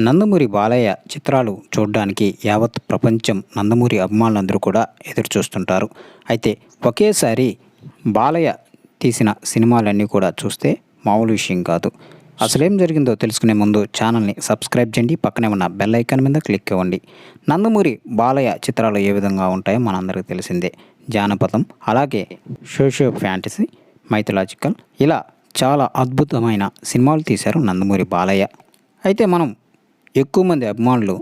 నందమూరి బాలయ్య చిత్రాలు చూడడానికి యావత్ ప్రపంచం నందమూరి అభిమానులందరూ కూడా ఎదురు చూస్తుంటారు. అయితే ఒకేసారి బాలయ్య తీసిన సినిమాలన్నీ కూడా చూస్తే మామూలు విషయం కాదు. అసలేం జరిగిందో తెలుసుకునే ముందు ఛానల్ని సబ్స్క్రైబ్ చేయండి, పక్కనే ఉన్న బెల్ ఐకాన్ మీద క్లిక్ ఇవ్వండి. నందమూరి బాలయ్య చిత్రాలు ఏ విధంగా ఉంటాయో మనందరికీ తెలిసిందే. జానపదం, అలాగే సోషియో ఫ్యాంటసీ, మైథలాజికల్, ఇలా చాలా అద్భుతమైన సినిమాలు తీశారు నందమూరి బాలయ్య. అయితే మనం ఎక్కువ మంది అభిమానులు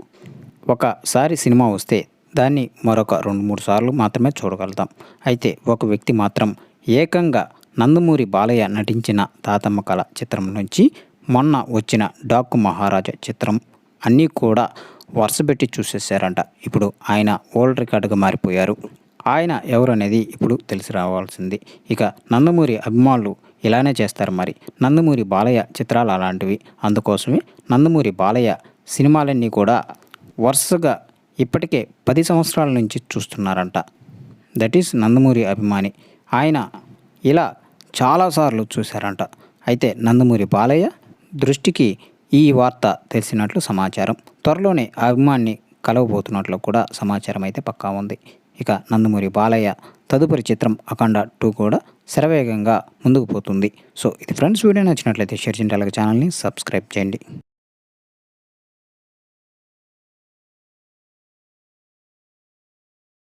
ఒకసారి సినిమా వస్తే దాన్ని మరొక 2-3 సార్లు మాత్రమే చూడగలుగుతాం. అయితే ఒక వ్యక్తి మాత్రం ఏకంగా నందమూరి బాలయ్య నటించిన తాతమ్మ కళ చిత్రం నుంచి మొన్న వచ్చిన డాకు మహారాజా చిత్రం అన్నీ కూడా వరుసపెట్టి చూసేసారంట. ఇప్పుడు ఆయన వరల్డ్ రికార్డుగా మారిపోయారు. ఆయన ఎవరు అనేది ఇప్పుడు తెలిసి రావాల్సింది. ఇక నందమూరి అభిమానులు ఇలానే చేస్తారు. మరి నందమూరి బాలయ్య చిత్రాలు అలాంటివి. అందుకోసమే నందమూరి బాలయ్య సినిమాలన్నీ కూడా వరుసగా ఇప్పటికే 10 సంవత్సరాల నుంచి చూస్తున్నారంట. దట్ ఈస్ నందమూరి అభిమాని. ఆయన ఇలా చాలాసార్లు చూశారంట. అయితే నందమూరి బాలయ్య దృష్టికి ఈ వార్త తెలిసినట్లు సమాచారం. త్వరలోనే ఆ అభిమాన్ని కలవబోతున్నట్లు కూడా సమాచారం అయితే పక్కా ఉంది. ఇక నందమూరి బాలయ్య తదుపరి చిత్రం అఖండ 2 కూడా శరవేగంగా ముందుకు పోతుంది. సో ఇది ఫ్రెండ్స్, వీడియో నచ్చినట్లయితే షేర్ చేయండి, అలాగే ఛానల్ని సబ్స్క్రైబ్ చేయండి.